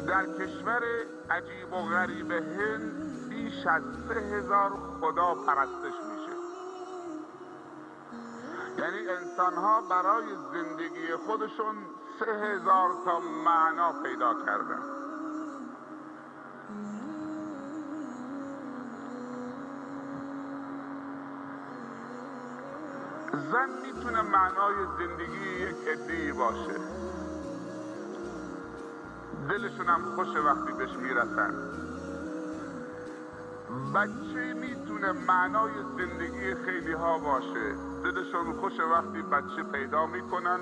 در کشور عجیب و غریب هند بیش از 3000 خدا پرستش میشه. یعنی انسان ها برای زندگی خودشون 3000 تا معنا پیدا کردن. زن میتونه معنای زندگی یک عده‌ای باشه، دلشون هم خوشه وقتی بهش میرسن. بچه میتونه معنای زندگی خیلی ها باشه، دلشون خوشه وقتی بچه پیدا میکنن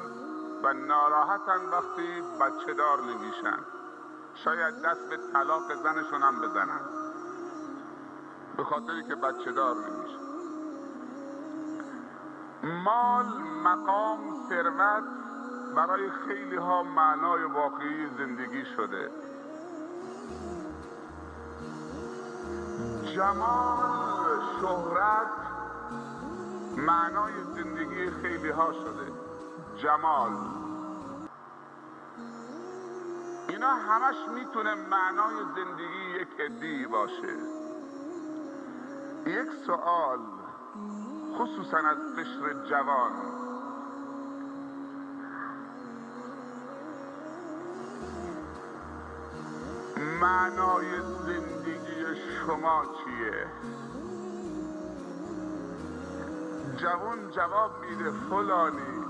و ناراحتن وقتی بچه دار نمیشن. شاید دست به طلاق زنشون هم بزنن به خاطری که بچه دار نمیشن. مال، مقام، ثروت برای خیلی ها معنای واقعی زندگی شده. جمال، شهرت معنای زندگی خیلی ها شده. جمال، اینا همش میتونه معنای زندگی یک عده‌ای باشه. یک سوال خصوصا از قشر جوان، معنای زندگی شما چیه؟ جوان جواب میده فلانی،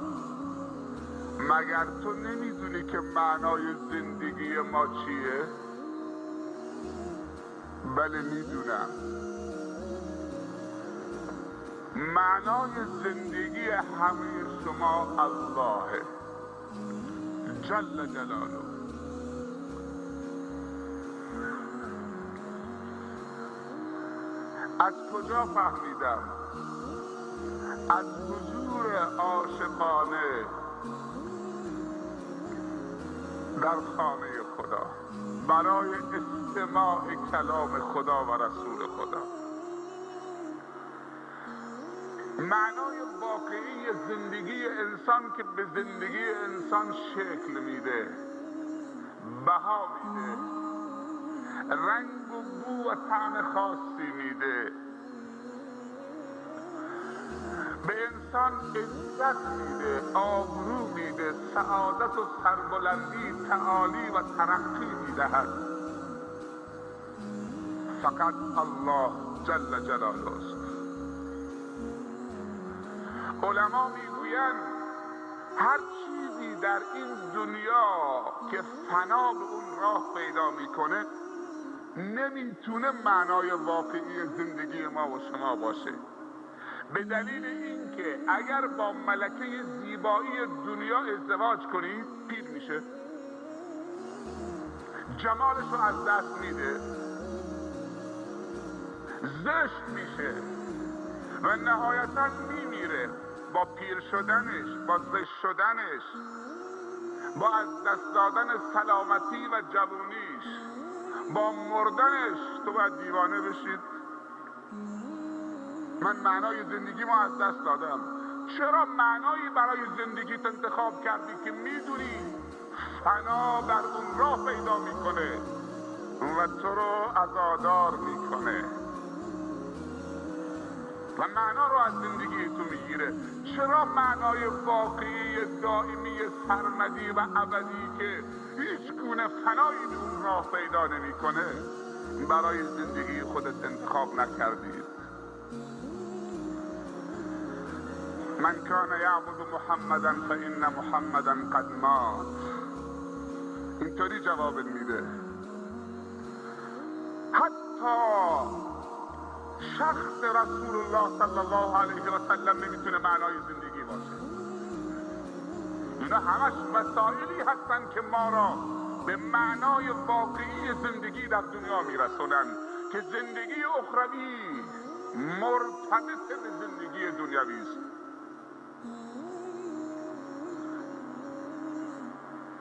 مگر تو نمیدونی که معنای زندگی ما چیه؟ بله میدونم. معنای زندگی همه شما الله جل جلاله. از کجا فهمیدم؟ از حضور عاشقانه در خانه خدا برای استماع کلام خدا و رسول خدا. معنای واقعی زندگی انسان که به زندگی انسان شکل میده، بها میده، رنگ و بو و طعم خاصی میده، به انسان عزت میده، آبرو میده، سعادت و سربلندی، تعالی و ترقی میدهد. فقط الله جل جلاله است. علما میگویند هر چیزی در این دنیا که فنا به اون راه پیدا میکنه نمیتونه معنای واقعی زندگی ما و شما باشه، به دلیل اینکه اگر با ملکه زیبایی دنیا ازدواج کنید پیر میشه، جمالش رو از دست میده، زشت میشه و نهایتا میمیره. با پیر شدنش، با زشت شدنش، با از دست دادن سلامتی و جوونیش، با مردنش تو باید دیوانه بشید. من معنای زندگیمو از دست دادم. چرا معنایی برای زندگیت انتخاب کردی که میدونی فنا در اون راه پیدا میکنه و تو رو عزادار میکنه و معنا رو از زندگی تو میگیره؟ چرا معنای واقعی دائمی سرمدی و ابدی که هیچ گونه فنایی به اون راه پیدا نمیکنه برای زندگی خودت انتخاب نکردی؟ من کان یعبد محمدا فإن محمدا قد مات. اینطوری جواب میده. حتی شخص رسول الله صلی الله علیه و سلم نمیتونه معنای زندگی باشه. اینا همش وسایلی هستن که ما را به معنای واقعی زندگی در دنیا میرسونن که زندگی اخروی مرتبط به زندگی دنیوی است.